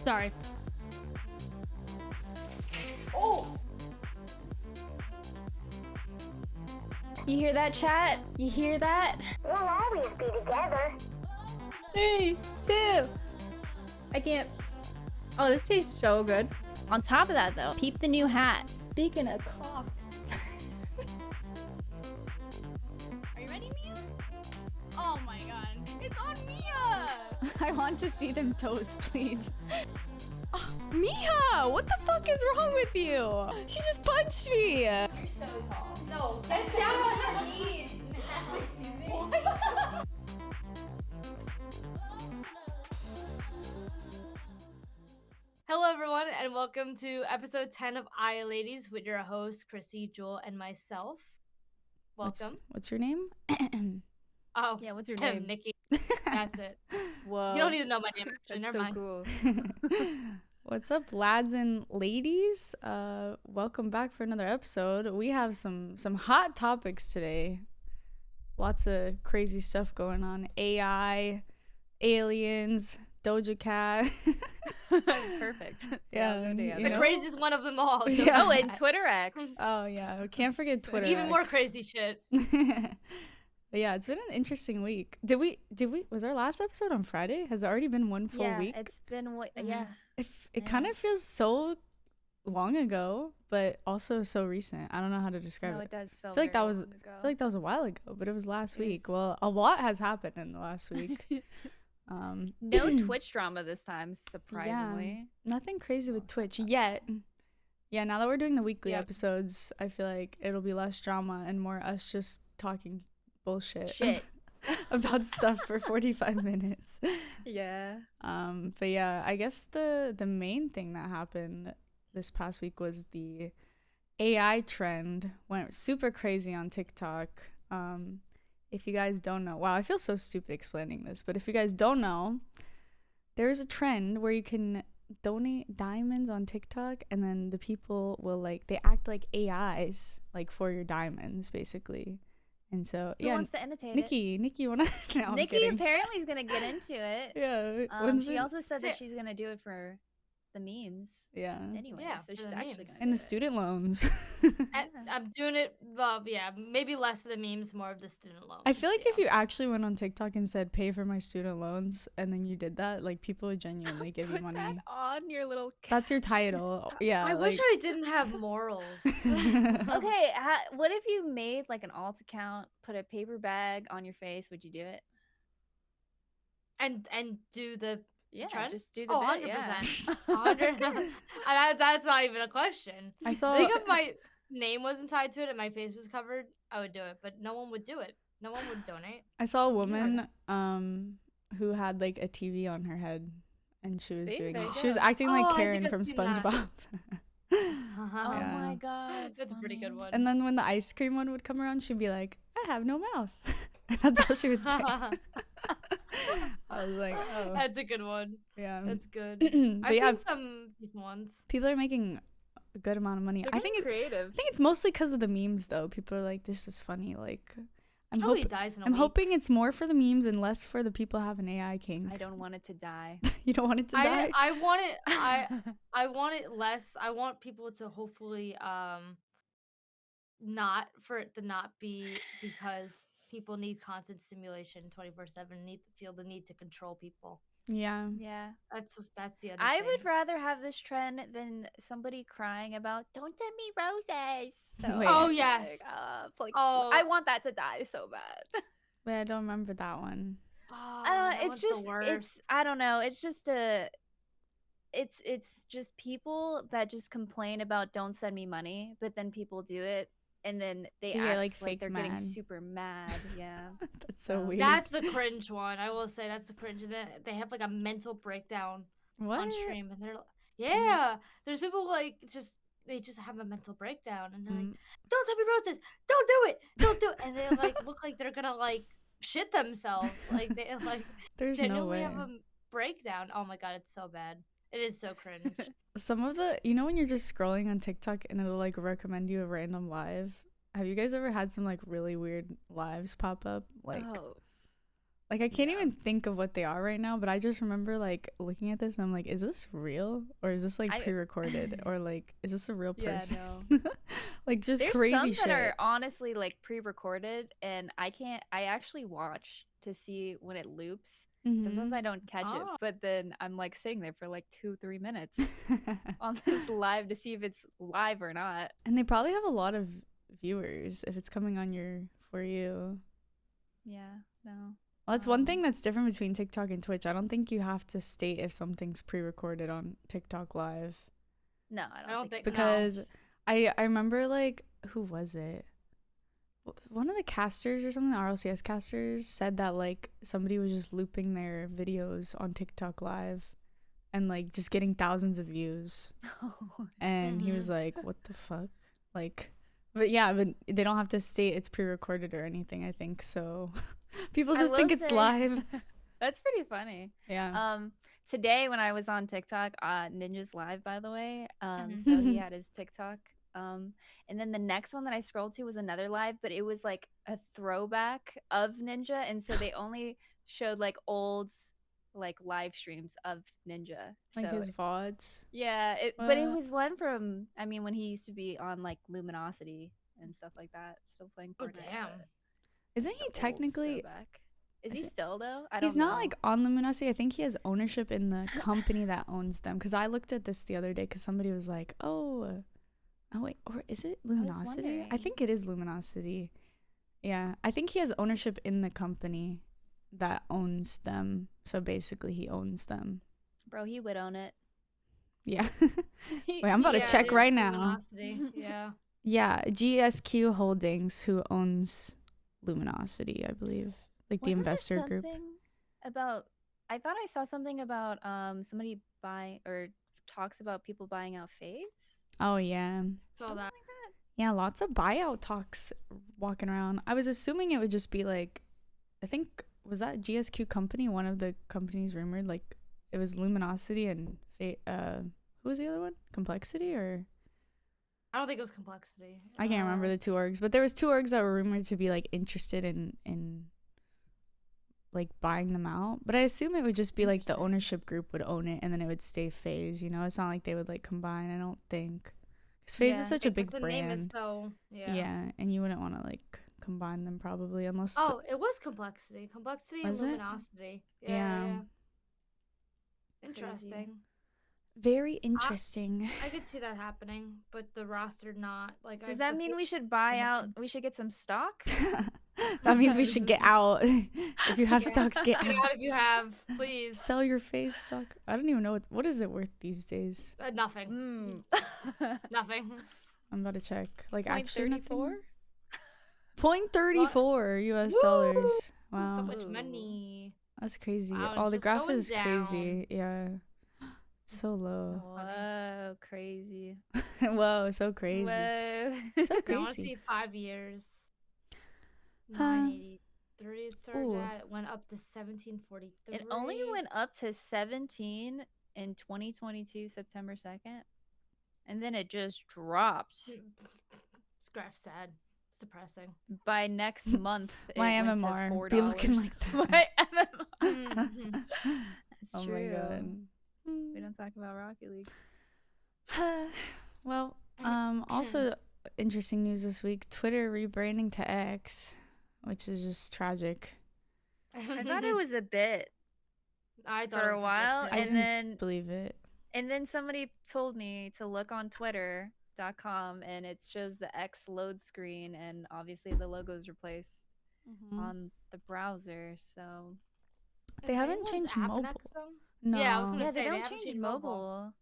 Sorry. Oh! You hear that, chat? You hear that? We'll always be together. 3, 2. I can't. Oh, this tastes so good. On top of that, though, peep the new hat. Speaking of cocks. Are you ready, Mia? Oh my god. It's on Mia! I want to see them toes, please. Oh, Mia! What the fuck is wrong with you? She just punched me! You're so tall. No, get down on your knees. What? Hello, everyone, and welcome to episode 10 of iLadies with your hosts, Chrissy, Jewel, and myself. Welcome. What's your name? Oh, Yeah, what's your name? Nikki. That's it. Whoa. You don't need to know my name, actually. That's Never so mind. cool. What's up, lads and ladies? Welcome back for another episode. We have some hot topics today. Lots of crazy stuff going on. AI, aliens, Doja Cat. Perfect. Yeah, no you The know? craziest one of them all. Yeah. Oh, and Twitter X. Oh yeah, we can't forget Twitter. Even more X. crazy shit. But yeah, it's been an interesting week. Did we was our last episode on Friday? Has it already been one full Yeah, week? it's been what? Mhm. Yeah. It Yeah. kind of feels so long ago, but also so recent. I don't know how to describe No, it. it does feel. I feel like very that was long ago. I feel like that was a while ago, but it was last It week. was- Well, a lot has happened in the last week. No Twitch drama this time, surprisingly. Nothing crazy with Oh, Twitch fuck. yet. Yeah, now that we're doing the weekly Yep. episodes, I feel like it'll be less drama and more us just talking bullshit Shit. about stuff for 45 minutes. Yeah. But yeah, I guess the main thing that happened this past week was the AI trend went super crazy on TikTok. If you guys don't know, wow, I feel so stupid explaining this, but if you guys don't know, there is a trend where you can donate diamonds on TikTok, and then the people will they act like AIs for your diamonds basically. And so Who yeah, wants to imitate Nikki, you wanna? No, I'm Nikki kidding. apparently is gonna get into it. Yeah, when's She it? also said that Yeah. she's gonna do it for the memes. Yeah, Anyway, Yeah, so for she's the actually memes. gonna and do the it. student loans. I'm doing it, yeah, maybe less of the memes, more of the student loans. I feel like if yeah. you actually went on TikTok and said "pay for my student loans" and then you did that, people would genuinely give you Put money. that on your little. That's your title. Yeah. I wish I didn't have morals. Okay, what if you made an alt account, put a paper bag on your face? Would you do it? and do the Yeah, trend? just do the Oh, bit, 100%. yeah. 100. That's not even a question. I I saw. think if my name wasn't tied to it and my face was covered, I would do it. But no one would do it. No one would donate. I saw a woman who had a TV on her head, and she was See, doing there it. you She was go. acting Oh, like I Karen think I've from seen that. SpongeBob. Oh Yeah. my god, That's a pretty good funny. one. And then when the ice cream one would come around, she'd be like, "I have no mouth." That's all she would say. I was like, "Oh, That's a good one. yeah." That's good. But I've yeah, seen some decent ones. people are making a good amount of money. They're I think creative. I think it's mostly because of the memes, though. People are like, "This is funny." Probably dies in a I'm week. hoping it's more for the memes and less for the people having AI king. I don't want it to die. You don't want it to die. I want it. I want it less. I want people to hopefully not for it to not be because people need constant stimulation 24/7. Need to feel the need to control people. Yeah. Yeah. That's the other I thing. would rather have this trend than somebody crying about "Don't send me roses." So, Wait. Oh, yes. Oh. I want that to die so bad. Wait, I don't remember that one. Oh, I don't. that It's one's the just. worst. It's. I don't know. It's just a. It's just people that just complain about "Don't send me money," but then people do it, and then they You act get, like fake they're mad. getting super mad. Yeah. That's so So- weird. That's the cringe one. I will say that's the cringe. They have a mental breakdown what? on stream, and they're yeah. There's people they just have a mental breakdown, and they're like, Mm, "Don't send me roses. Don't do it. Don't do it." And they look like they're gonna shit themselves. They There's no genuinely way. have a breakdown. Oh my god, it's so bad. It is so cringe. Some of the, when you're just scrolling on TikTok and it'll recommend you a random live. Have you guys ever had some really weird lives pop up? Oh. Like I can't even think of what they are right now, but I just remember like looking at this and I'm like, is this real or is this like pre-recorded or like is this a real person? Yeah, no. Like just There's crazy some shit. that are honestly like pre-recorded, and I actually watch to see when it loops. Sometimes I don't catch it, but then I'm like sitting there for like 2-3 minutes on this live to see if it's live or not. And they probably have a lot of viewers if it's coming on your For You. Yeah, no. Well, that's one thing that's different between TikTok and Twitch. I don't think you have to state if something's pre-recorded on TikTok Live. No, I don't think because I remember like who was it? One of the casters or something, the RLCS casters said that like somebody was just looping their videos on TikTok Live and like just getting thousands of views. And he was like, "What the fuck?" Like, but yeah, but they don't have to state it's pre-recorded or anything. I think so. People just think it's live. That's pretty funny. Yeah. Today when I was on TikTok, Ninja's live, by the way. So he had his TikTok. And then the next one that I scrolled to was another live, but it was like a throwback of Ninja, and so they only showed like old like live streams of Ninja. Like so his VODs. Yeah, but it was one from when he used to be on like Luminosity and stuff like that, still playing Fortnite. Oh damn. Isn't he technically Is he still though? I don't know. He's not like on Luminosity. I think he has ownership in the company that owns them. Because I looked at this the other day because somebody was like, oh wait, or is it Luminosity? I think it is Luminosity. Yeah, I think he has ownership in the company that owns them. So basically he owns them. Bro, he would own it. Yeah. Wait, I'm about to check right now. Luminosity. Yeah. Yeah, GSQ Holdings, who owns Luminosity, I believe. Like the investor group. About I thought I saw something about somebody buying or talks about people buying out FaZe. Oh yeah. Saw that. Yeah, lots of buyout talks walking around. I was assuming it would just be like, I think was that GSQ company, one of the companies rumored, like it was Luminosity and who was the other one? Complexity or I don't think it was Complexity. I can't remember the two orgs, but there was two orgs that were rumored to be like interested in like buying them out. But I assume it would just be like the ownership group would own it and then it would stay FaZe, you know? It's not like they would like combine, I don't think. Because FaZe is such a big brand. Name is so, yeah, and you wouldn't want to like combine them probably unless it was Complexity. Complexity and Luminosity. Yeah. Interesting. Crazy. Very interesting. I could see that happening, but the roster not like. Does that mean we should buy out? We should get some stock? That means we should get out. If you have stocks, get out. If you have, please sell your FaZe stock. I don't even know what is it worth these days. Nothing. Nothing. I'm about to check. Like actually 34. 0.34 US dollars. Wow. So much money. That's crazy. Wow, Oh, the just graph going is crazy. Yeah. So low. Whoa, crazy. Whoa, so crazy. Whoa. So I want to crazy. see 5 years. 983 it started at. It went up to 1743. It only went up to 17 in 2022, September 2nd. And then it just dropped. This graph's sad. It's depressing. By next month, My it went to MMR $4. be looking like that. My MMR. That's Oh true. my god. We don't talk about Rocket League. Well, also interesting news this week. Twitter rebranding to X, which is just tragic. I thought it was a bit I thought for it a was while, bit I too. and didn't then believe it. somebody told me to look on Twitter.com, and it shows the X load screen, and obviously the logo is replaced on the browser. So They Is haven't anyone's changed app an mobile. X, though? No. Yeah, I was gonna yeah, say they don't haven't change changed mobile.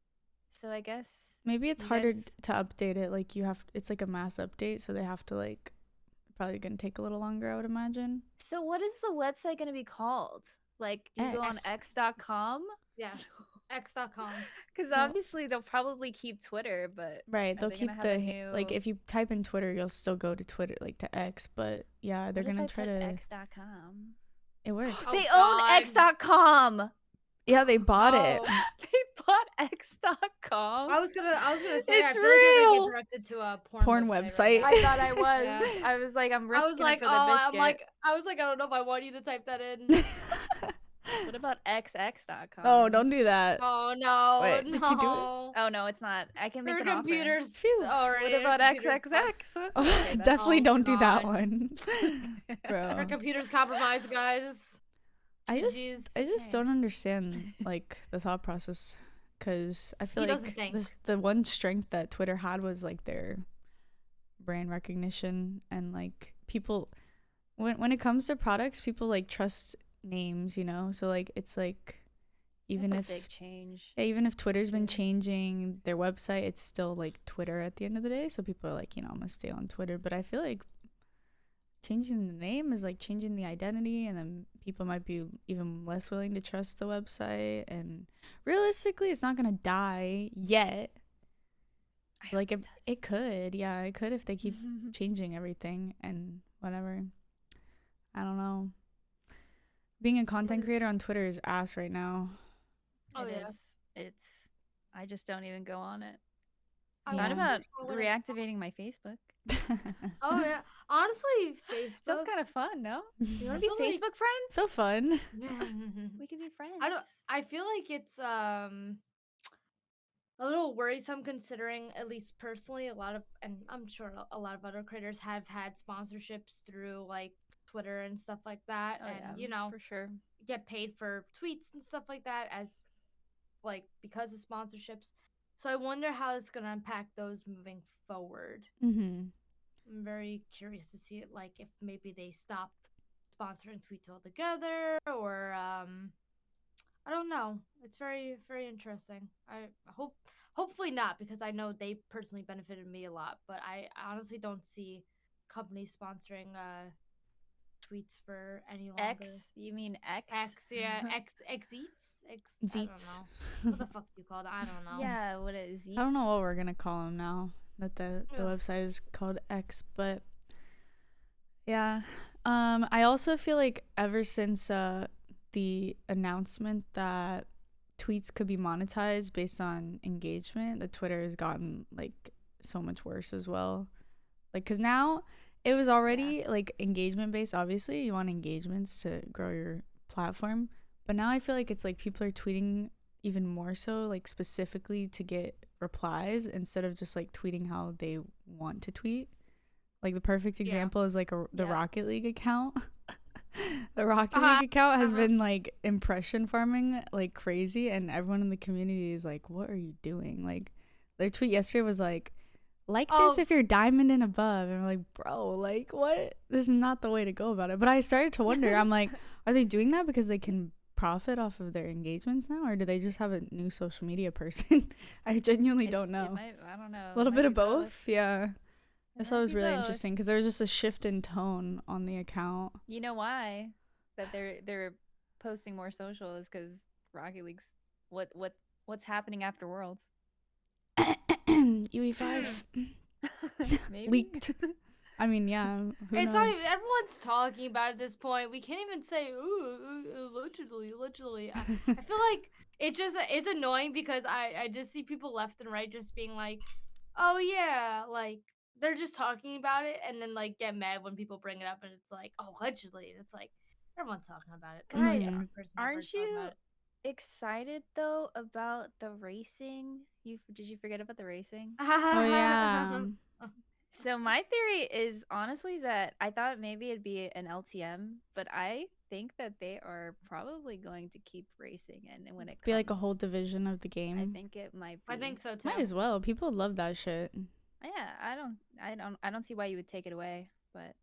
So I guess Maybe it's You harder guys- to update it. Like you have, it's like a mass update, so they have to like probably gonna take a little longer, I would imagine. So what is the website going to be called? Like, do you go on X. x.com? Yes. X.com. Because Well- obviously they'll probably keep Twitter, but Right, Are they'll they keep gonna the have a like new- if you type in Twitter, you'll still go to Twitter, like to X. But yeah, they're what if gonna I try put to. x.com? It works. Oh, They God. own x.com. Yeah, they bought it. Oh. They bought x.com. com. I was gonna say It's I feel like you're gonna real. get directed to a Porn right website. now. I thought I was. Yeah. I was like, I'm I risking was like, it for the biscuit. I don't know if I want you to type that in. What about xx.com? Oh, don't do that. Oh no, Wait, no. did you do it? Oh no, it's not. I can make Her an offer. computers. Phew. Already, What about her computer's XXX? Oh, Okay, that's definitely Oh, don't do that God. one, Her bro. computer's compromised, guys. I GG's. just Okay. don't understand like the thought process, because I feel He doesn't like think. the one strength that Twitter had was like their brand recognition, and like people when it comes to products, people like trust names, you know. So like it's like even That's a if big change. yeah, even if Twitter's been too. changing their website, it's still like Twitter at the end of the day. So people are like, you know, I'm gonna stay on Twitter. But I feel like changing the name is like changing the identity, and then people might be even less willing to trust the website. And realistically, it's not gonna die yet. I Like hope it could, yeah, it could if they keep does. changing everything and whatever. I don't know. Being a content creator on Twitter is ass right now. Oh, It yeah. is. It's. I just don't even go on it. I Yeah. Thought wonder about how would it- reactivating my Facebook. Oh yeah. Honestly, Sounds Facebook. kind of fun, no? You want I to be feel like- Facebook friends? So fun. We could be friends. I feel like it's a little worrisome, considering, at least personally, a lot of, and I'm sure a lot of other creators have had sponsorships through like Twitter and stuff like that, Oh, and yeah, for sure. get paid for tweets and stuff like that as like because of sponsorships. So I wonder how it's gonna impact those moving forward. Mm-hmm. I'm very curious to see it, like if maybe they stop sponsoring tweets altogether, or I don't know. It's very, very interesting. I hopefully not, because I know they personally benefited me a lot, but I honestly don't see companies sponsoring tweets for any longer. X? You mean X? X, yeah, X eats. I don't Zeets. know. What the fuck do you call it? I don't know. Yeah, what is I don't know what we're gonna call them now that the Ugh. website is called X, but yeah. I also feel like ever since the announcement that tweets could be monetized based on engagement, that Twitter has gotten like so much worse as well. Like, cause now it was already like engagement based. Obviously, you want engagements to grow your platform, but now I feel like it's like people are tweeting even more so, like specifically to get replies instead of just like tweeting how they want to tweet. Like the perfect example is like the Yeah. Rocket League account. The Rocket League account has been like impression farming like crazy, and everyone in the community is like, what are you doing? Like their tweet yesterday was like this if you're diamond and above, and I'm like, bro, like what? This is not the way to go about it. But I started to wonder, I'm like, are they doing that because they can profit off of their engagements now, or do they just have a new social media person? I genuinely don't know. I don't know. A little It bit might of be both. Yeah, I It thought it might was be really both. interesting because there was just a shift in tone on the account. You know why? That they're posting more social is because Rocket League's what's happening after Worlds. UE5 Maybe. leaked. I mean, yeah. Who It's knows? not even, everyone's talking about it at this point. We can't even say, ooh, allegedly. I feel like it's annoying because I just see people left and right just being like, oh yeah, like they're just talking about it, and then like get mad when people bring it up, and it's like, oh, allegedly, and it's like everyone's talking about it. Guys, Nobody's one person ever Aren't talking you about it. excited though about the racing? Did you forget about the racing? Oh yeah. So my theory is honestly that I thought maybe it'd be an LTM, but I think that they are probably going to keep racing, and when it Be like a comes, whole division of the I game. think it might be. I think so too. Might as well. People love that shit. Yeah, I don't see why you would take it away, but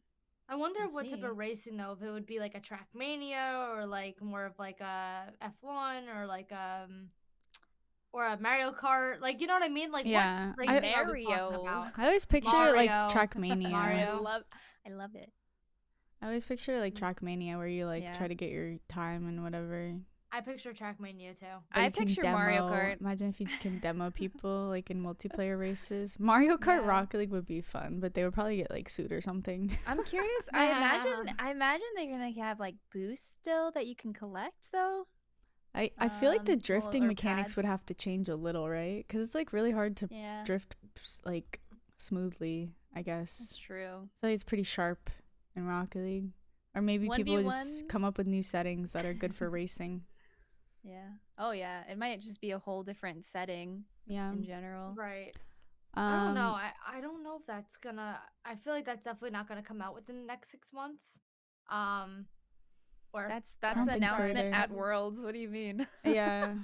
I wonder We'll what type see. of racing though. If it would be like a Trackmania, or like more of like a F1, or like or a Mario Kart. Like, you know what I mean? Like, Yeah, what racing are we Mario. talking about? I always picture it like Mario. Trackmania. Mario. I love it. I always picture it like Trackmania, where you like Yeah. try to get your time and whatever. I picture Trackmania too. But I you can picture Mario demo- Kart. Imagine if you can demo people like in multiplayer races. Mario Kart Yeah. Rocket League would be fun, but they would probably get like sued or something. I'm curious. I imagine they're gonna have like boosts still that you can collect though. I feel like the Well, drifting or mechanics would pads. have to change a little, right? Because it's like really hard to Yeah, drift like smoothly, I that's guess. true. I feel like it's pretty sharp in Rocket League. Or maybe people will just 1v1. come up with new settings that are good for racing. Yeah. Oh yeah. It might just be a whole different setting Yeah. in general. Right. I don't know. Um I don't know if that's gonna. I feel like that's definitely not gonna come out within the next 6 months. Um, or That's don't the think so announcement either. at Worlds. What do you mean? yeah.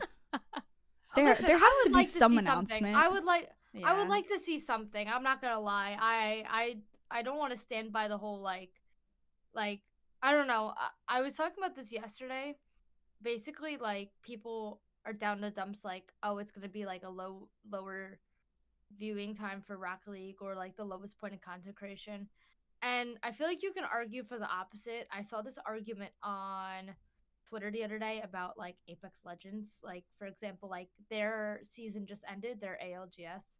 listen, there I has would to be like some see something. announcement. I would like. I would Yeah. like to see something. I'm not gonna lie. I don't want to stand by the whole like I don't know. I was talking about this yesterday. Basically, like people are down in the dumps. Like, oh, it's gonna be like a lower viewing time for Rocket League or like the lowest point of content creation. And I feel like you can argue for the opposite. I saw this argument on Twitter the other day about like Apex Legends. Like, for example, like their season just ended, their ALGS.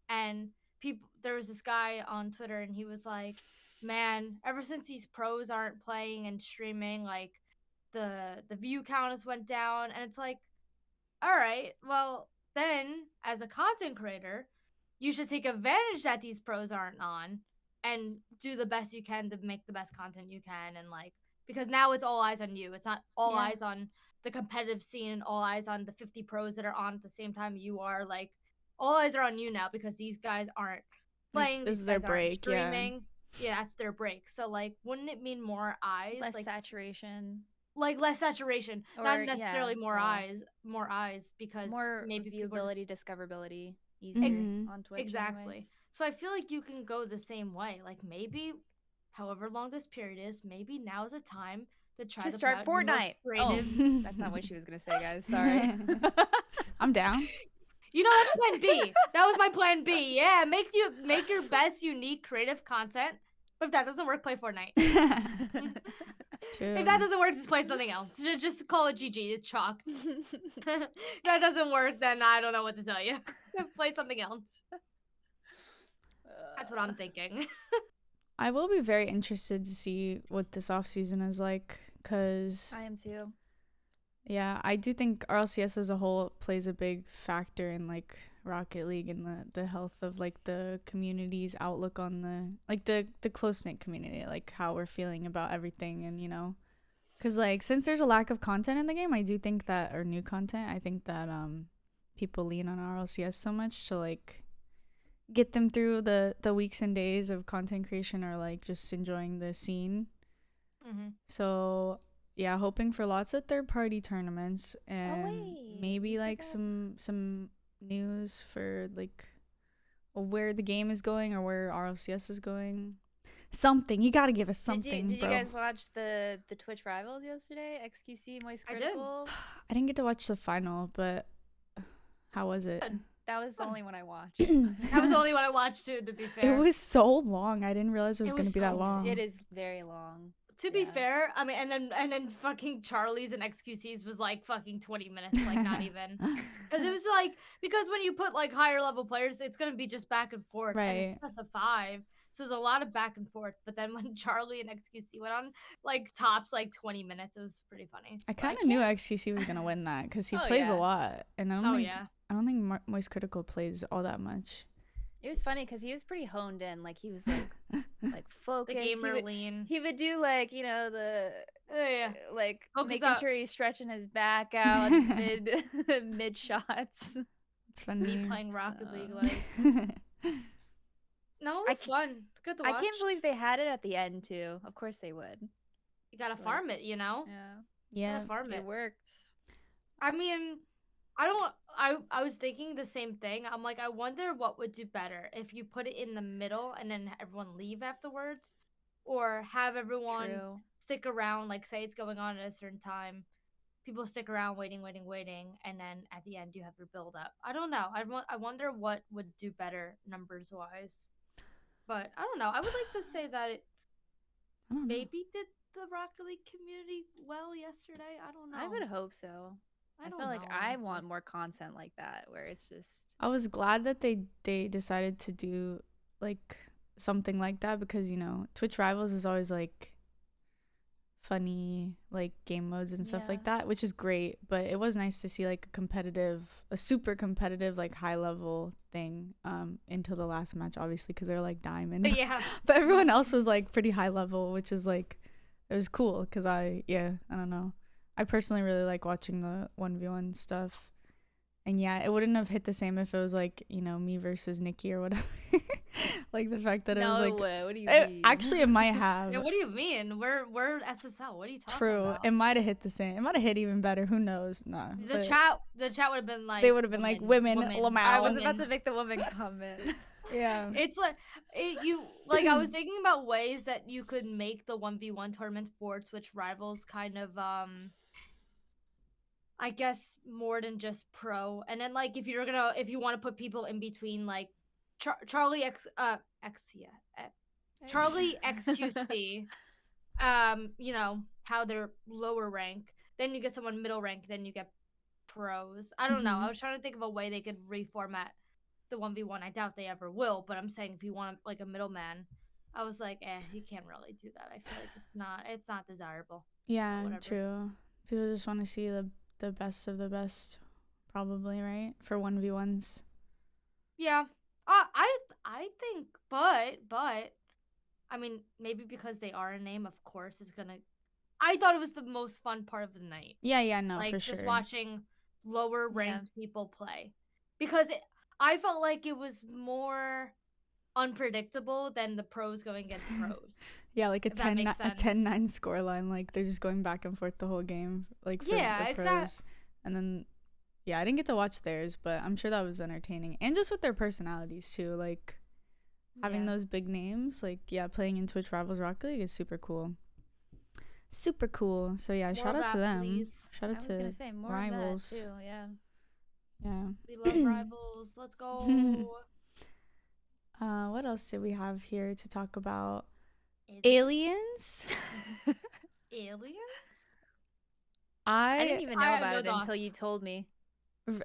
And people there was this guy on Twitter and he was like, man, ever since these pros aren't playing and streaming, like the view count has went down. And it's like, all right, well, then as a content creator, you should take advantage that these pros aren't on and do the best you can to make the best content you can. And like, because now it's all eyes on you. It's not all Yeah. eyes on the competitive scene and all eyes on the 50 pros that are on at the same time you are. Like, all eyes are on you now because these guys aren't playing. This These is their guys aren't break, yeah. streaming. Yeah, that's their break. So, like, wouldn't it mean more eyes? Less like, saturation. like less saturation, Or, not necessarily yeah, more well, eyes because More maybe people are just viewability, discoverability, easier Mhm. on Twitch. exactly. Anyways. So I feel like you can go the same way. Like maybe, however long this period is, maybe now's a time to try To to start put out the most Fortnite. creative. Oh, that's not what she was gonna say, guys. Sorry. I'm down. You know, that's plan B. That was my plan B. Yeah, make your best unique creative content. But if that doesn't work, play Fortnite. True. If that doesn't work, just play something else. Just call it GG. It's chalked. If that doesn't work, then I don't know what to tell you. Play something else. That's what I'm thinking. I will be very interested to see what this off season is like, cause I am too. yeah, I do think RLCS as a whole plays a big factor in like Rocket League and the health of like the community's outlook on the close knit community, like how we're feeling about everything, and you know, cause like since there's a lack of content in the game, I do think that or new content, I think that people lean on RLCS so much to like get them through the weeks and days of content creation or like just enjoying the scene. Mm-hmm. So yeah, hoping for lots of third party tournaments and wait, maybe we like forgot. some news for like where the game is going or where RLCS is going. Something. You gotta give us something, Did bro. you guys watch the Twitch rivals yesterday? XQC, Moist I did. Critical. I didn't get to watch the final, but how was it? That was the only one I watched. That was the only one I watched too, to be fair. It was so long. I didn't realize it was It gonna was be that so- long. It is very long. To be Yeah. fair, I mean, and then fucking Charlie's and XQC's was like fucking 20 minutes, like not even. Because it was like, because when you put like higher level players, it's going to be just back and forth. And it's Right. best of 5. So there's a lot of back and forth. But then when Charlie and XQC went on like tops like 20 minutes, it was pretty funny. I But kind of knew XQC was gonna win that because he Oh, plays yeah. a lot, and Oh, yeah. I don't think Moist Critical plays all that much. It was funny because he was pretty honed in. Like he was like The focused. gamer lean. He would do like, you know, the Yeah. like Focus making up. sure he's stretching his back out mid shots. It's funny. Me playing Rocket League. So- Like, no, it I was fun. Good to I watch. can't believe they had it at the end too. Of course they would. You gotta like- farm it, you know? Yeah, Yeah. Gotta farm it it. worked. I mean, I was thinking the same thing. I'm like, I wonder what would do better if you put it in the middle and then everyone leave afterwards, or have everyone True. stick around, like say it's going on at a certain time. People stick around waiting, and then at the end you have your build up. I don't know. I wonder what would do better numbers wise. But I don't know. I would like to say that it I don't know. maybe did the Rocket League community well yesterday. I don't know. I would hope so. I don't feel like know, I honestly. want more content like that where it's just I was glad that they decided to do like something like that because you know Twitch Rivals is always like funny like game modes and stuff like Yeah. that, which is great. But it was nice to see like a super competitive, like high level thing until the last match, obviously, because they're like diamond. Yeah. But everyone else was like pretty high level, which is like it was cool because I don't know. I personally really like watching the 1v1 stuff. And yeah, it wouldn't have hit the same if it was like, you know, me versus Nikki or whatever. Like the fact that it was No like way. What do you it, mean? actually it might have. Yeah, what do you mean? We're SSL. What are you talking True. about? It might have hit the same. It might have hit even better. Who knows? No. The chat would have been like They would have been like women, Lamau. I was about women. to make the woman comment. Yeah. It's like I was thinking about ways that you could make the 1v1 tournaments for Twitch Rivals kind of I guess more than just pro. And then like if you want to put people in between like Charlie Charlie XQC, you know, how they're lower rank, then you get someone middle rank, then you get pros. I don't know. I was trying to think of a way they could reformat the 1v1. I doubt they ever will, but I'm saying if you want like a middleman, I was like, you can't really do that. I feel like it's not desirable. Yeah, whatever. true. People just want to see the best of the best, probably, right? For 1v1s. Yeah. I think but I mean, maybe because they are a name, of course is gonna I thought it was the most fun part of the night. Yeah, no, Like for just sure. watching lower ranked people play. Because I felt like it was more unpredictable than the pros going against pros. Yeah, like a if that makes 10-9 sense. scoreline. Like they're just going back and forth the whole game. Like for Yeah, the exact- pros. And then yeah, I didn't get to watch theirs, but I'm sure that was entertaining. And just with their personalities too, like having those big names, like yeah, playing in Twitch Rivals Rocket League is super cool. Super cool. So yeah, More shout of out to that, them. please. Shout I out was to gonna say more Rivals. of that too. Yeah. Yeah. We love Rivals. Let's go. What else did we have here to talk about? Aliens? Aliens? I didn't even know I had about no it until you thoughts. told me.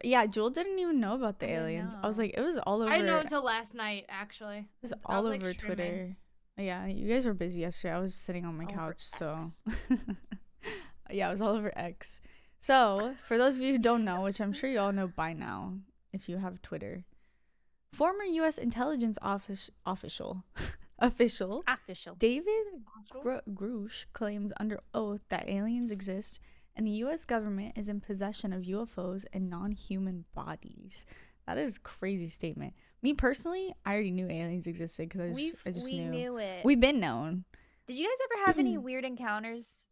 Yeah, Jewel didn't even know about the I didn't aliens. I was know. like, it was all over. I didn't know until last night, actually. It was I all was, like, over streaming. Twitter. Yeah, you guys were busy yesterday. I was sitting on my Over couch, so X. yeah, it was all over X. So, for those of you who don't know, which I'm sure you all know by now, if you have Twitter, former U.S. intelligence official David Grush claims under oath that aliens exist and the U.S. government is in possession of UFOs and non-human bodies. That is a crazy statement. Me personally, I already knew aliens existed because I just we knew it. We've been known. Did you guys ever have any weird encounters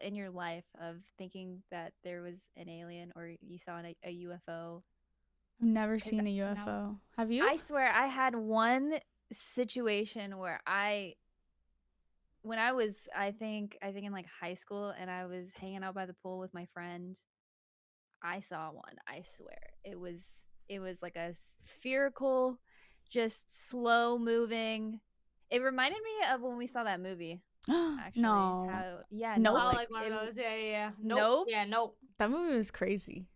in your life of thinking that there was an alien or you saw a UFO? I've never seen a UFO. Have you? I swear I had one situation where when I was I think in like high school and I was hanging out by the pool with my friend, I saw one. I swear. It was like a spherical, just slow moving. It reminded me of when we saw that movie. Actually, No. Nope. Oh, like, like one of those. Yeah. Nope. Yeah, nope. That movie was crazy.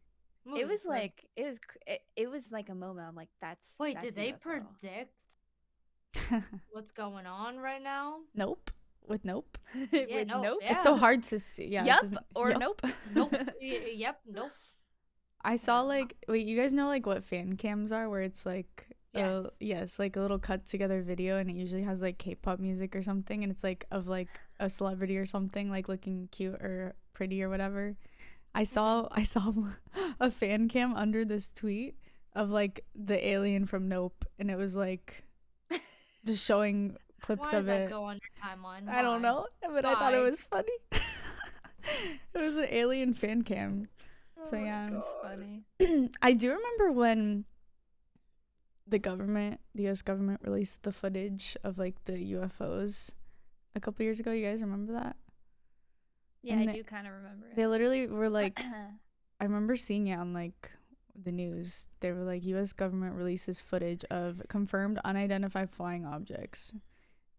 It was like it was like a moment. I'm like, that's Wait, that's did a they UFO. predict what's going on right now? Nope. With nope. Yeah, With nope. nope. Yeah. It's so hard to see. Yeah. Yup or yup. nope. Nope. Yep. Nope. I saw like wait, you guys know like what fan cams are where it's like Yes. like a little cut together video and it usually has like K-pop music or something and it's like of like a celebrity or something like looking cute or pretty or whatever. I saw a fan cam under this tweet of like the alien from Nope and it was like just showing clips Why of does that it. go on your timeline? I don't Why? know, but I thought it Why? was funny. It was an alien fan cam. So Oh my yeah. God. Funny. I do remember when the US government released the footage of like the UFOs a couple years ago. You guys remember that? Yeah, And I do kind of remember They it. literally were like, I remember seeing it on like the news. They were like, US government releases footage of confirmed unidentified flying objects.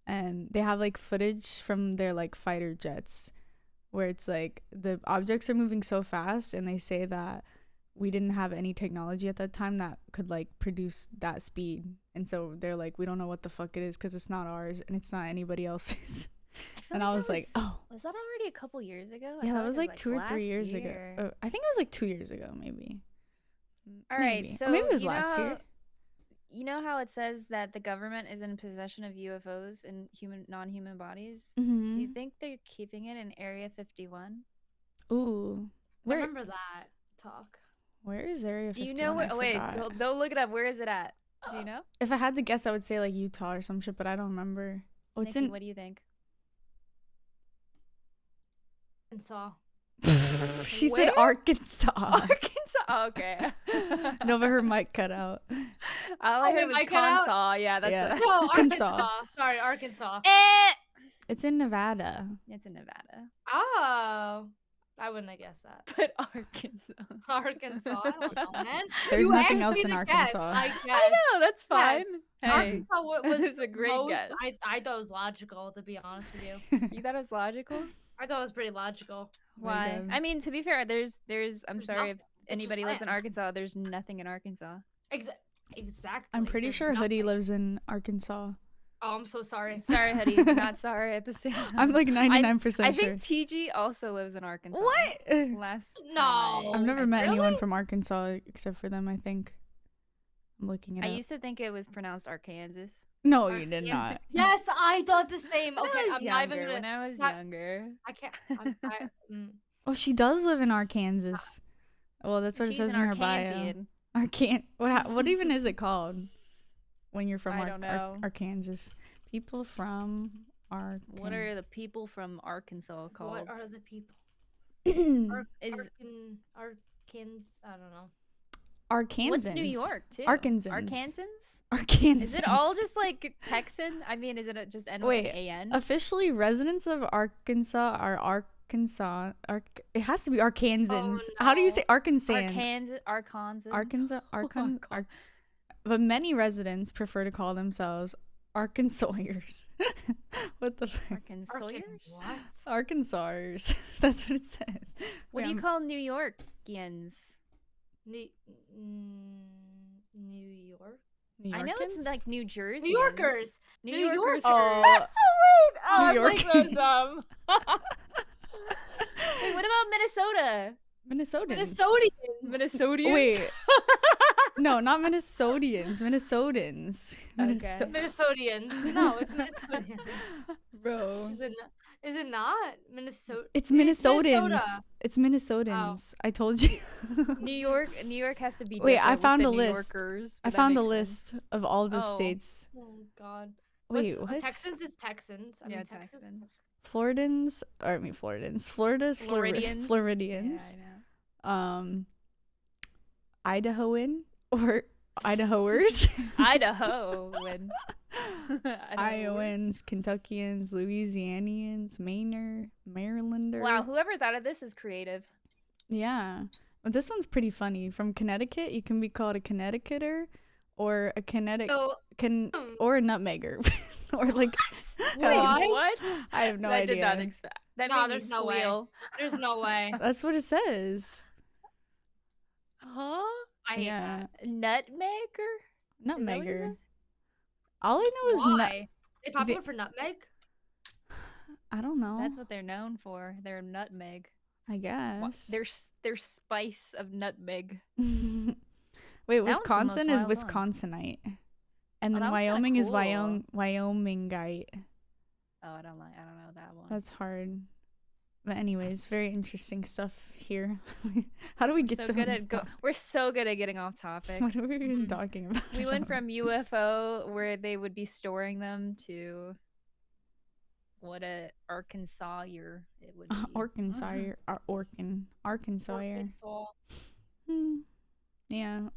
And they have like footage from their like fighter jets where it's like the objects are moving so fast and they say that we didn't have any technology at that time that could like produce that speed. And so they're like, we don't know what the fuck it is because it's not ours and it's not anybody else's. feel And like I that was like, oh. was that already a couple years ago? I Yeah, thought that it was like 2 or 3 last years ago. year. Oh, I think it was like 2 years ago, maybe. All right, Maybe. so Or maybe it was you know last year. you know how it says that the government is in possession of UFOs and non-human bodies? Do you Mhm. think they're keeping it in Area 51? Ooh. I Where remember that talk. where is Area Do you 51? know where? I Oh, wait, forgot. don't look it up. Where is it at? Do you know? If I had to guess, I would say like Utah or some shit, but I don't remember. Oh, it's Nikki, in what do you think? And saw. She said Where? Arkansas. Arkansas. Oh, okay. No, but her mic cut out. All I Oh, heard wait, was I cut out? Consaw. Yeah, that's Yeah. it. No, Arkansas. Arkansas. Sorry, Arkansas. It's in Nevada. It's in Nevada, Oh, I wouldn't have guessed that. but Arkansas. Arkansas. I don't know, man. There's You nothing asked else me in to guess, Arkansas. I I guessed. know that's Yes. fine. Hey, Arkansas was it's a great most, guess. I thought it was logical, to be honest with you. You thought it was logical? I thought it was pretty logical. Why? God. I mean, to be fair, there's. I'm There's sorry if nothing. It's just anybody lives in land. Arkansas. There's nothing in Arkansas. Exactly. I'm pretty There's sure Hoodie nothing. lives in Arkansas. Oh, I'm so sorry. Sorry, Hetty. Not sorry at the same time. I'm like 99% I sure. think TG also lives in Arkansas. What? Last time No. I've never I met think. anyone Really? from Arkansas except for them, I think. I'm looking it I up. used to think it was pronounced Arkansas. No, you did Yeah. not. Yes, I thought the same. When Okay, I was I'm not even younger. gonna. When I was not- younger. I can't. Oh, she does live in Arkansas. Well, that's what it She's says an in her bio. Arkansian. What even is it called when you're from I don't know. Arkansas? People from Arkansas. What are the people from Arkansas called? What are the people? Is Arkans? I don't know. Arkansans? what's New York too? Arkansans. Arkansans? Arkansans. Is it all just like Texan? I mean, is it just N Wait, A N? Officially, residents of Arkansas are Arkansas. It has to be Arkansans. How do you no. say Arkansans? Arkansas. Arkansas. But many residents prefer to call themselves Arkansasiers. What the fuck? Arkansasiers? What? Arkansasers. That's what it says. What do you call New Yorkians? New York? New I know it's Yorkans? like New Jersey. New Yorkers. New New Yorkers. Oh, wait. Oh, New I'm so Yorkans. dumb. Wait, what about Minnesota? Minnesotans. Minnesotans. Wait. No, not Minnesotians. Minnesotans. Okay. Minnesotians. No, it's Minnesotans. Bro. Is it not? Minnesota. It's Minnesotans. Minnesota. It's Minnesotans. I told you. New York has to be. Wait, I different with found the a New list. Yorkers, I but that found a makes sense. list of all the Oh. states. Oh God. Wait, What's- what? Texans is Texans. I Yeah, mean, Texas. Texans. Floridans. Florida's Floridians. Floridians. Yeah, I know. Idahoan or Idahoers. Idaho. Iowans, Kentuckians, Louisianians, Marylander. Wow, whoever thought of this is creative. Yeah. But this one's pretty funny. From Connecticut, you can be called a Connecticuter or a So, or a nutmegger. Or like Wait, What? what? I have no that idea. did not expect. That No, made me there's no way. squeal. there's no way. That's what it says. Huh? I hate Yeah. that. Nutmegger? Nutmegger. meant? All I know is Why? They popular for nutmeg? I don't know. That's what they're known for. They're nutmeg. I Wha- guess. Their spice of nutmeg. Wait, That one's the most Wisconsin is wild one. Wisconsinite. And Oh, then that one's kinda Wyoming is cool. Wyomingite. Oh, I don't know that one. That's hard. But anyways, very interesting stuff here. How do we get so to good this at topic? We're so good at getting off topic. What are we even talking about? We went from UFO where they would be storing them to what a Arkansas year it would be. Arkansas. Arkansas. Arkansas. Yeah.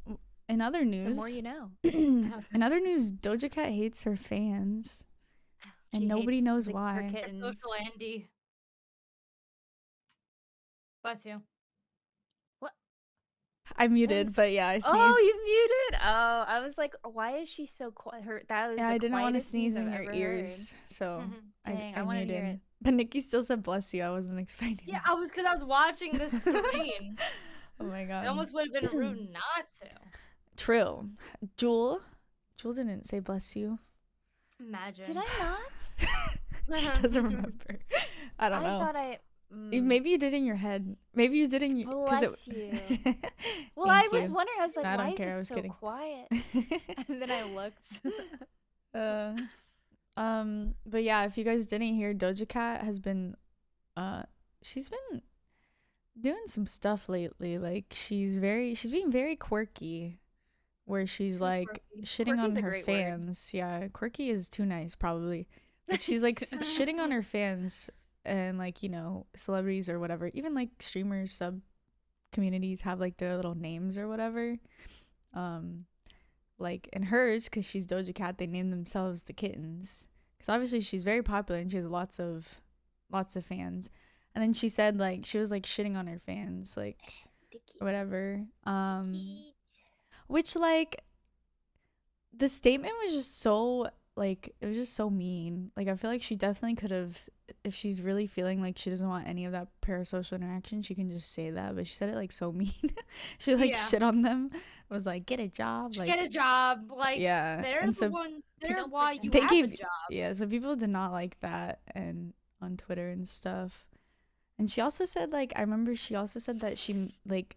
In other The news, more you know. in other news, Doja Cat hates her fans, and She nobody hates knows her why. Our kittens. social Andy. Bless you. I muted, was- but yeah, I sneezed. Oh, you muted. Oh, I was like, why is she so quiet? That was yeah, the I didn't want to quietest sneeze I've in your ever ears, so Dang, I I wanted to muted. hear it. But Nikki still said "bless you." I wasn't expecting. Yeah, that. because I was watching the screen. Oh my god. It almost would have been rude not to. True. Jewel didn't say "bless you." Imagine. Did I not? She doesn't remember. I don't know. thought I. Maybe you did in your head. Maybe you did in your. Bless you. Well, Thank I was you. wondering. I was like, I why don't is care. I it was so kidding. quiet? And then I looked. But yeah, if you guys didn't hear, Doja Cat has been, she's been doing some stuff lately. Like she's being very quirky, where she's So like quirky. shitting on Quirky's a her great word. fans. Yeah, quirky is too nice probably, but she's like shitting on her fans and like, you know, celebrities or whatever. Even like streamers, sub communities have like their little names or whatever. Like in hers, because she's Doja Cat, they named themselves the Kittens, because obviously she's very popular and she has lots of fans. And then she said like she was like shitting on her fans, like whatever. Which like the statement was just so like, it was just so mean. Like I feel like she definitely could have, if she's really feeling like she doesn't want any of that parasocial interaction, she can just say that. But she said it like so mean. She like Yeah. shit on them. Was like, get a job. Like, Get a job. Like, yeah. they're And the so one. They're Don't why pretend. you they have a gave, job. yeah. So people did not like that, and on Twitter and stuff. And she also said like, I remember she also said that she like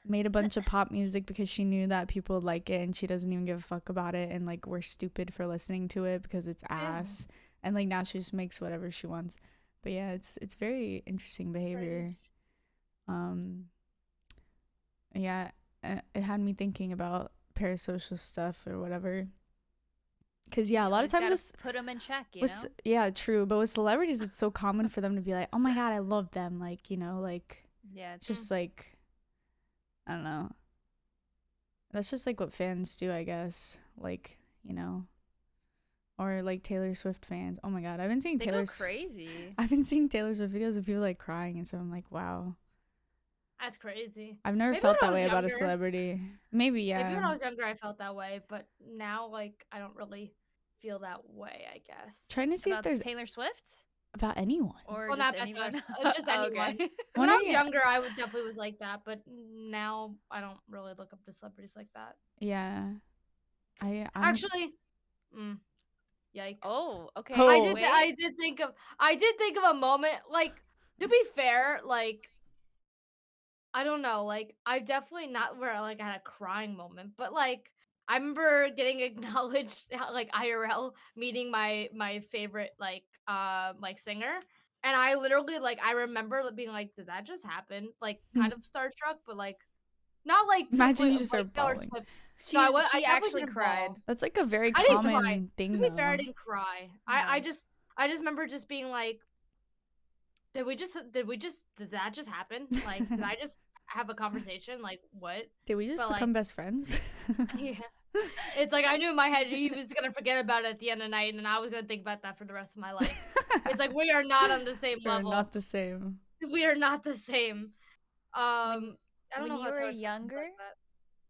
made a bunch of pop music because she knew that people would like it, and she doesn't even give a fuck about it, and like we're stupid for listening to it because it's ass. And like now she just makes whatever she wants. But yeah, it's very interesting behavior. Yeah, it had me thinking about parasocial stuff or whatever. Cause yeah, a lot of times just put them in check. You with know. yeah, true. But with celebrities, it's so common for them to be like, oh my god, I love them. Like, you know, like Yeah. it's just like, I don't know. That's just like what fans do, I guess. Like, you know, or like Taylor Swift fans. Oh my god, I've been seeing They go crazy. I've been seeing Taylor Swift videos of people like crying and stuff. I'm like, wow. That's crazy. I've never Maybe felt when I that was way about a younger. celebrity. Maybe, yeah. Maybe when I was younger, I felt that way, but now, like, I don't really feel that way. I guess. Trying to see About if there's Taylor Swift about anyone. or Well, just not that anyone. much. Just anyone. Okay. When When I are was you- younger, I would definitely was like that, but now I don't really look up to celebrities like that. Yeah. I'm Actually, yikes. Oh, okay. Oh. I did think of a moment. Like, to be fair, like, I don't know. Like, I definitely not where like I had a crying moment, but like I remember getting acknowledged like IRL meeting my favorite like singer, and I literally like I remember being like, did that just happen? Like, kind of starstruck, but like not like to the Imagine point you of, just like, start Taylor bawling. Swift. She, No, I she definitely actually didn't cried. bawl. That's like a very I didn't cry. common thing, To be though. fair, I didn't cry. I just remember just being like, did that just happen? Like, did I just have a conversation? Like, what? Did we just But, like, become best friends? yeah. It's like I knew in my head he was gonna forget about it at the end of the night, and I was gonna think about that for the rest of my life. It's like we are not on the same We're level. not the same. We are not the same. I don't when know you how were Taylor Swift is younger, like that.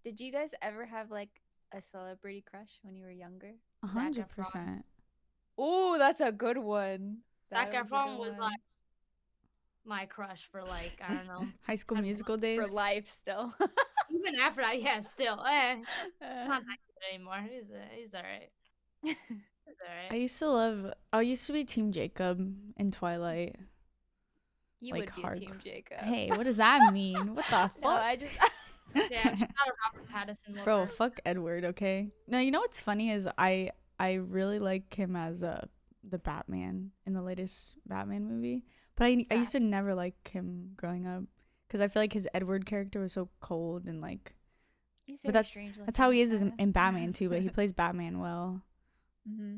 did you guys ever have like a celebrity crush when you were younger? 100%. Oh, that's a good one. Zac That is a Efron good was one. like my crush for like I don't know. High School 10 Musical plus. days. For life still. Even after that, yeah, still, not that good anymore. He's alright. He's alright. I used to be Team Jacob in Twilight. You Like, would be a Team Jacob. Hey, what does that mean? What the fuck? No, I just Damn, she's not a Robert Pattinson lover. Bro, fuck Edward, okay? No, you know what's funny is I really like him as the Batman in the latest Batman movie. But I used to never like him growing up because I feel like his Edward character was so cold and like. he's But very that's strange how he looking, is in Batman too. But he plays Batman well.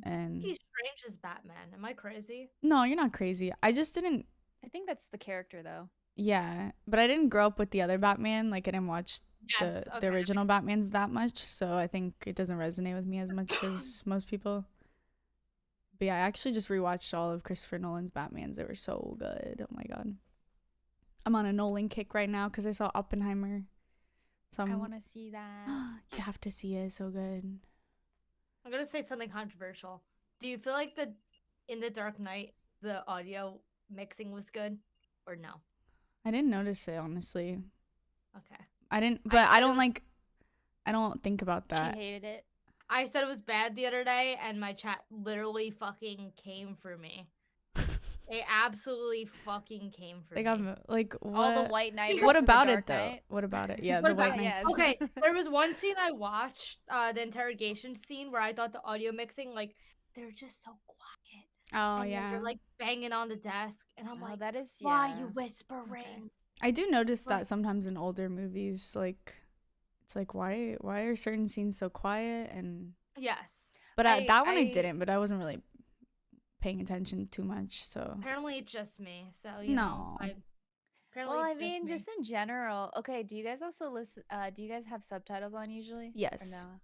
And He's strange as Batman. Am I crazy? no, you're not crazy. I just didn't. I think that's the character though. Yeah, but I didn't grow up with the other Batman. Like I didn't watch Yes, okay, the that original makes Batmans that much, so I think it doesn't resonate with me as much as most people. But yeah, I actually just rewatched all of Christopher Nolan's Batmans. They were so good. Oh my god, I'm on a Nolan kick right now because I saw Oppenheimer. So I want to see that. you have to see it. It's so good. I'm gonna say something controversial. Do you feel like in the Dark Knight the audio mixing was good, or no? I didn't notice it honestly. Okay. I didn't, but said I it don't was- like. I don't think about that. She hated it. I said it was bad the other day, and my chat literally fucking came for me. They absolutely fucking came for They me. got like what? All the white knights. What from The about it Dark though? Knight. What about it? Yeah, What the white about- knights. Yes. Okay, there was one scene I watched, the interrogation scene, where I thought the audio mixing, like, they're just so quiet. Oh And then yeah. they're like banging on the desk, and I'm Oh, like, that is why yeah. you whispering? I do notice Like- that sometimes in older movies, like it's like why are certain scenes so quiet and Yes. but that one I I- didn't, but I wasn't really paying attention too much, so Apparently it's just me. So you know, No. apparently Well, I it's mean, me. just in general. Okay, do you guys also listen? Do you guys have subtitles on usually? Or Yes. no?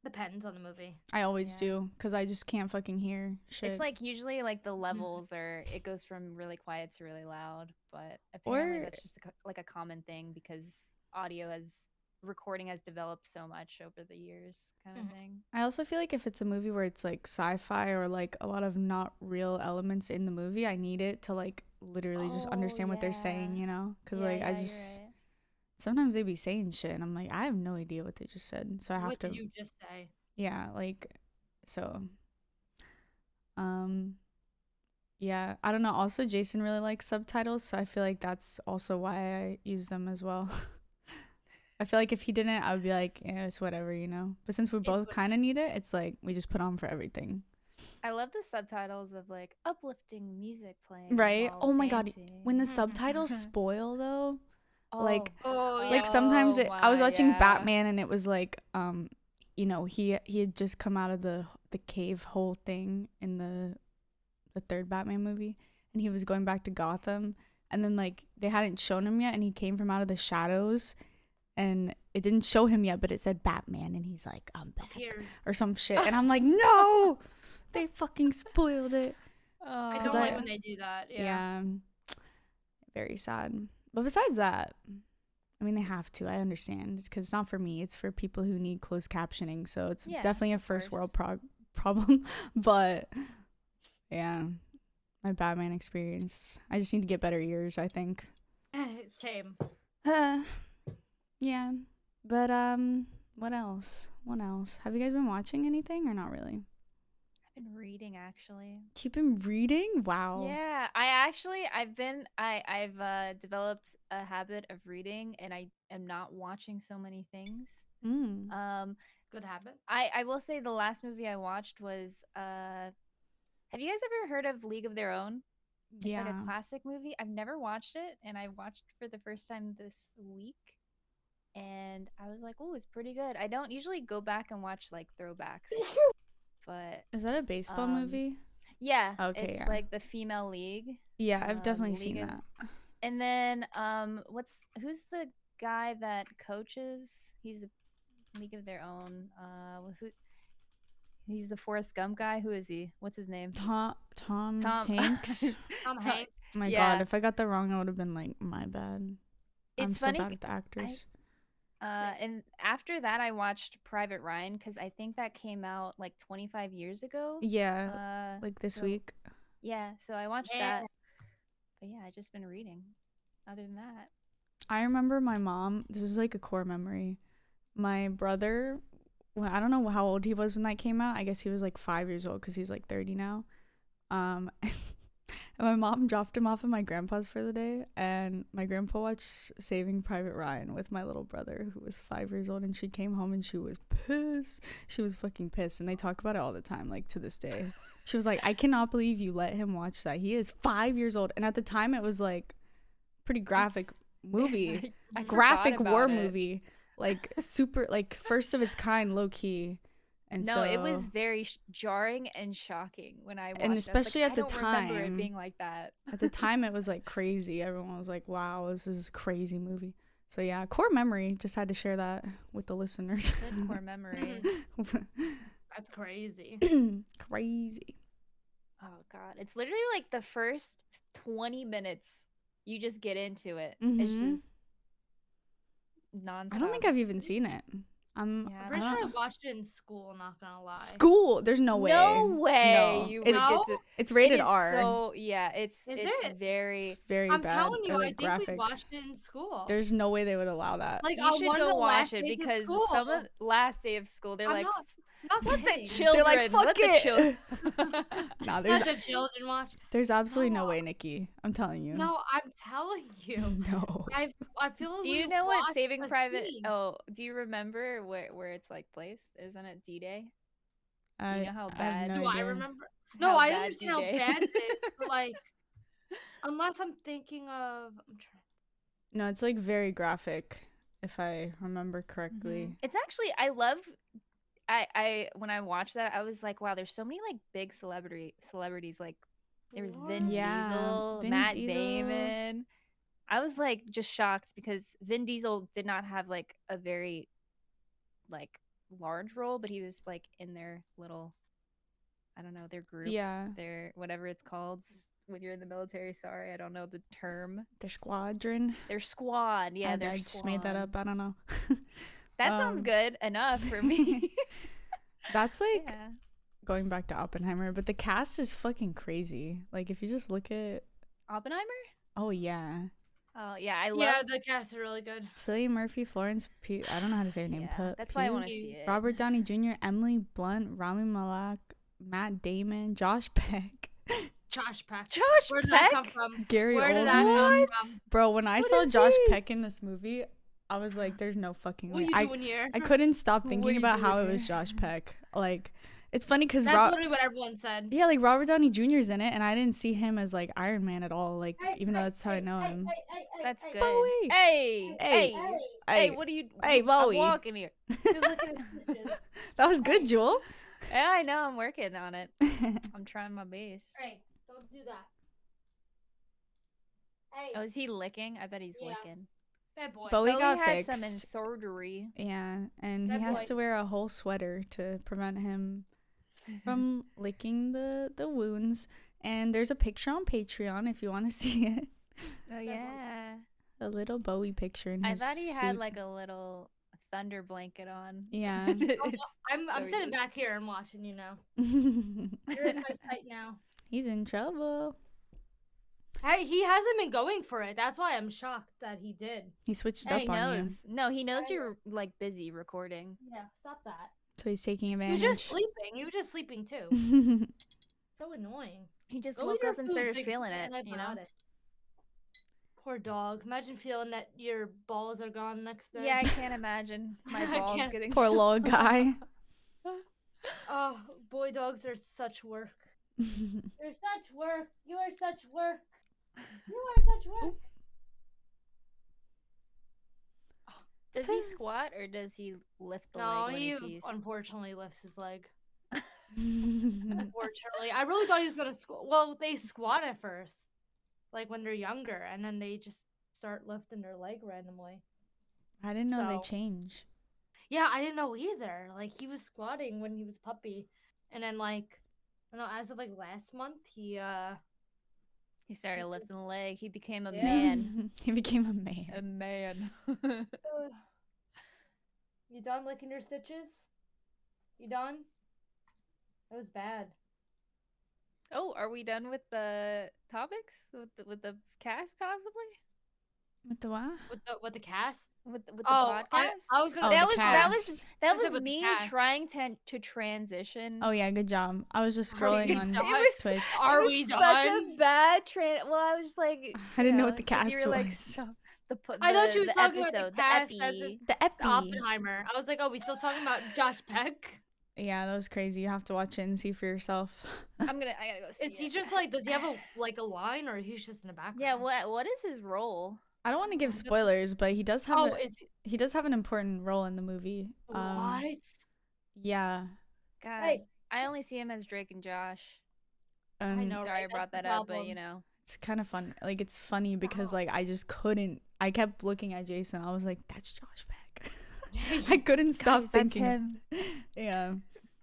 Depends on the movie. I always Yeah. do because I just can't fucking hear shit. It's like usually like the levels are it goes from really quiet to really loud, but apparently Or- that's just like a common thing because recording has developed so much over the years, kind of Mhm. thing. I also feel like if it's a movie where it's like sci-fi or like a lot of not real elements in the movie, I need it to like literally just Oh, understand what they're saying, yeah. you know? Because Yeah, like I yeah, you're just right. sometimes they be saying shit and I'm like I have no idea what they just said, so I have What to did you just say? yeah, like so yeah, I don't know. Also Jason really likes subtitles, so I feel like that's also why I use them as well. I feel like if he didn't, I would be like, yeah, it's whatever, you know. But since we both what- kind of need it, it's like we just put on for everything. I love the subtitles of like uplifting music playing. Right? while Oh my god, dancing. when the subtitles spoil though, like Oh, yeah. like sometimes Oh I was my, watching yeah. Batman and it was like you know, he had just come out of the cave hole thing in the third Batman movie and he was going back to Gotham and then like they hadn't shown him yet and he came from out of the shadows and it didn't show him yet but it said Batman and he's like I'm back Appears. or some shit and I'm like no, they fucking spoiled it. I Oh. don't I- like when they do that. Yeah. Very sad. But besides that, I mean, they have to. I understand. It's because it's not for me. It's for people who need closed captioning. So it's Yeah, definitely a of first world course. problem. But yeah, my Batman experience. I just need to get better ears, I think. Same. Yeah. But what else? What else? Have you guys been watching anything or not really? I've been reading actually. You've been reading? Wow. Yeah, I've developed a habit of reading, and I am not watching so many things. Mm. Good habit. I will say the last movie I watched was have you guys ever heard of League of Their Own? It's Yeah. like a classic movie. I've never watched it, and I watched it for the first time this week, and I was like, "Oh, it's pretty good." I don't usually go back and watch like throwbacks, but Is that a baseball Um, movie? yeah, Okay, it's yeah. like the female league. Yeah, I've definitely League seen of- that. And then who's the guy that coaches? He's a League of Their Own. He's the Forrest Gump guy. Who is he? What's his name? Tom Tom Hanks. Tom Tom- Hanks. My Yeah. God, if I got that wrong, I would have been like, my bad. I'm It's so funny. bad with the actors. And after that, I watched Private Ryan because I think that came out like 25 years ago. Yeah, like this so- week. Yeah, so I watched Yeah. that. But yeah, I just been reading. Other than that, I remember my mom. This is like a core memory. My brother, well, I don't know how old he was when that came out. I guess he was like 5 years old because he's like 30 now. And my mom dropped him off at my grandpa's for the day, and my grandpa watched Saving Private Ryan with my little brother who was 5 years old, and she came home and she was pissed. She was fucking pissed, and they talk about it all the time, like to this day. She was like, I cannot believe you let him watch that. He is 5 years old, and at the time it was like pretty graphic movie, I forgot graphic war about it. movie, like super, like first of its kind, low key. And No, so, it was very jarring and shocking when I watched it. I was especially like, at the I don't remember time. it being like that. At the time it was like crazy. Everyone was like, wow, this is a crazy movie. So yeah, core memory. Just had to share that with the listeners. Good core memory. That's crazy. Crazy. Oh god, it's literally like the first 20 minutes you just get into it. It's Mhm. just nonstop. I don't think I've even seen it. I'm Yeah, I'm I pretty I sure I don't- watched it in school, not gonna lie. School. There's no way. No way. No. You It's, No? it's it rated is R. So yeah, it's Is it's it? very. It's very I'm bad. telling you, or, I like, think we graphic. watched it in school. There's no way they would allow that. like You on should one of go the watch last it days of because school. some of last day of school they're I'm like, not- Not Let the kidding. children. They're like, fuck let it. the children. Nah, Let the children watch. there's absolutely no No. way, Nikki. I'm telling you. No, I'm telling you. No. I feel like Do you we know what watched Saving a Private? scene. Oh, do you remember where it's like placed? Isn't it D-Day? Do you know how I have bad? no Do I idea. remember? No, How I bad understand how D-Day? bad it is, but like, unless I'm thinking of, I'm trying. No, it's like very graphic, if I remember correctly. It's actually I love. I when I watched that, I was like, wow, there's so many like big celebrities. Like there was Vin Yeah, Diesel, Vin Matt Diesel. Damon. I was like just shocked because Vin Diesel did not have like a very like large role, but he was like in their little, I don't know, their group, Yeah, their whatever it's called when you're in the military. Sorry, I don't know the term. their squadron. Their squad. Yeah, their I just made that up. I don't know. That sounds Um, good enough for me. That's like Yeah. going back to Oppenheimer, but the cast is fucking crazy. Like if you just look at, Oppenheimer? oh yeah, Oh yeah, I love. Yeah, the cast is really good. Cillian Murphy, Florence Pugh. I don't know how to say her name. Yeah, that's why I want to Pugh, see it. Robert Downey Jr., Emily Blunt, Rami Malek, Matt Damon, Josh Peck, Josh Peck. Josh Where did Peck. that come from? Gary Where did Oldman. that come What? from? Bro, when I What saw is Josh he? Peck in this movie, I was like, "There's no fucking What way." are you doing here? I couldn't stop What are thinking you about how doing it was here? Josh Peck. Like, it's funny because That's literally what everyone said. yeah, like Robert Downey Jr.'s in it, and I didn't see him as like Iron Man at all. Like, even though that's how I know him. That's good. Bowie. Hey, Hey. hey, hey, Hey, what are you? hey, I'm Bowie. walking here. That was good, Jewel. Yeah, I know. I'm working on it. I'm trying my best. Hey, don't do that. Hey, Oh, is he licking? I bet he's Yeah. licking. bad boy. Bowie got had some fixed. surgery. Yeah, and That he has boy's- to wear a whole sweater to prevent him from licking the wounds. And there's a picture on Patreon if you want to see it. Oh yeah. A little Bowie picture in I his thought he had suit. like a little thunder blanket on. Yeah. It's I'm so sitting good. back here and watching you now. You're in my sight now. He's in trouble. Hey, he hasn't been going for it. That's why I'm shocked that he did. He switched He up on you. knows. No, he knows I you're like busy recording. Yeah, stop that. So he's taking He was advantage. just sleeping. He was just sleeping too. So annoying. He just Go woke eat your up and food started so you can feeling take it, an you know? antibiotic. Poor dog. Imagine feeling that your balls are gone next day. Yeah, I can't imagine my I balls can't. getting Poor little guy. Oh, boy dogs are such work. You're such work. You are such work. You are such work. Does he squat or does he lift the No, leg when he he pees? unfortunately lifts his leg. Unfortunately, I really thought he was gonna squat. Well, they squat at first, like when they're younger, and then they just start lifting their leg randomly. I didn't know they So- change. Yeah, I didn't know either. Like he was squatting when he was a puppy, and then like, I don't know, as of like last month, he He started lifting the leg. He became a Yeah. man. He became a man. A man. You done licking your stitches? You done? That was bad. Oh, are we done with the topics? With the cast possibly? What the what? With the cast? With the Oh, podcast? I was gonna. Oh, that the was cast. that I said was with the me cast. trying to transition. Oh yeah, good job. I was just Are we scrolling on done? Twitch. Are It was we such done? a bad Well, I was like, I didn't know what the 'cause you cast were like, was. so, I thought she was the talking about the episode, cast the as epi. in- The epi. Oppenheimer. I was like, oh, we still talking about Josh Peck? Yeah, that was crazy. You have to watch it and see for yourself. I gotta go see Is he it. just like? Does he have a line, or he's just in the background? Yeah, what is his role? I don't want to give spoilers, but he does have Oh, is he does have an important role in the movie. what? Yeah. God, Hey. I only see him as Drake and Josh. And know. Sorry, right? I brought That's that the up, but problem. you know. it's kind of fun. Like it's funny because like I just couldn't. I kept looking at Jason. I was like, "That's Josh Peck." I couldn't stop Guys, that's thinking. him. Yeah.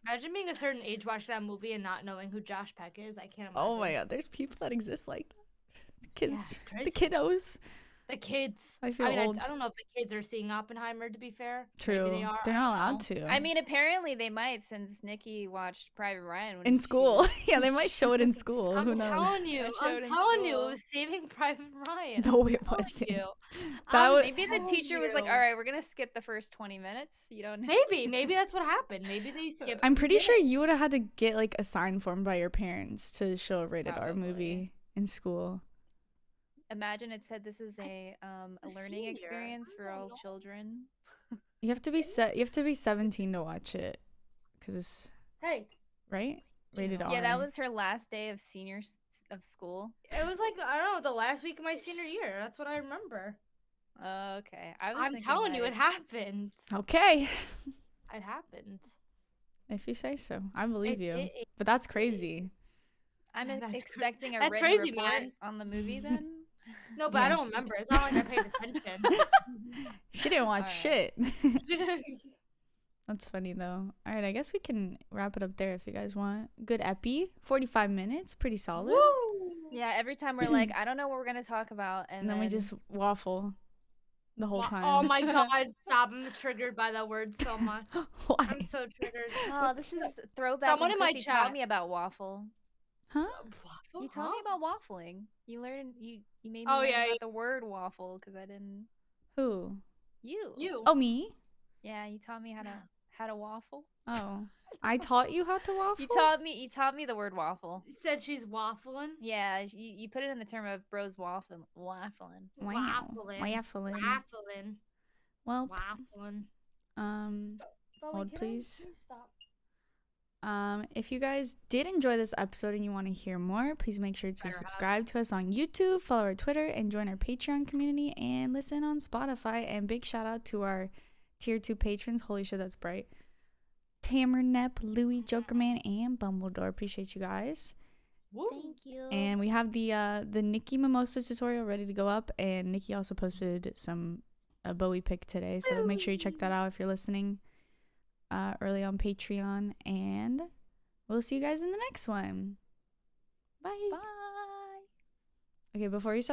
Imagine being a certain age watching that movie and not knowing who Josh Peck is. I can't imagine. Oh my god, there's people that exist like that. Yeah, Kids, it's the crazy. kiddos. The kids. I feel I mean, old. I don't know if the kids are seeing Oppenheimer, to be fair. True. Maybe they are. They're I not don't allowed know. to. I mean, apparently they might, since Nikki watched Private Ryan when in she school. was- Yeah, they might show it in school. Who I'm knows? telling you. They I'm showed in telling you. It school. was Saving Private Ryan. No, I'm it telling wasn't. you. That I'm was- Maybe the telling teacher was like, you. "All right, we're gonna skip the first 20 minutes. You don't know." Maybe that's what happened. Maybe they skipped. I'm the pretty sure beginning. you would have had to get like a sign form by your parents to show a rated R movie Probably. in school. Imagine it said this is a learning senior. experience I for don't all know. children. You have to be You have to be 17 to watch it, cause it's Hey, right rated know. R. Yeah, that was her last day of of school. it was like I don't know the last week of my senior year. That's what I remember. Okay, I was. I'm thinking telling you, like- it happened. Okay. It happened. If you say so, I believe It you. did- it But that's crazy. I'm That's cra- expecting a that's written crazy, report man. on the movie then. No, but Yeah. I don't remember. It's not like I paid attention. She didn't watch Alright. shit. That's funny though. All right, I guess we can wrap it up there if you guys want. Good epi, 45 minutes, pretty solid. Woo! Yeah, every time we're like, I don't know what we're gonna talk about, And then we just waffle the whole time. Oh my god, stop. I'm triggered by that word so much. Why? I'm so triggered. Oh, this is throwback. Someone when in my Chrissy taught chat- me about waffle. Huh? You taught me about waffling. You learned you made me Oh, learn yeah, about the word waffle because I didn't. Who? You. You. Oh, me? Yeah, you taught me how to waffle. Oh. I taught you how to waffle? You taught me the word waffle. You said she's waffling. Yeah, you put it in the term of bros waffling. Wow. Waffling. Waffling. Waffling. Well, Waffling. hold please. Can you stop? If you guys did enjoy this episode and you want to hear more, please make sure to subscribe to us on YouTube, follow our Twitter, and join our Patreon community, and listen on Spotify. And big shout out to our tier 2 patrons. Holy shit, that's bright. Tamer, Nep, Louie, Jokerman, and Bumbledore. Appreciate you guys. Woo. Thank you. And we have the Nikki Mimosa tutorial ready to go up, and Nikki also posted a Bowie pic today, so make sure you check that out if you're listening early on Patreon, and we'll see you guys in the next one. Bye. Bye. Okay, before you stop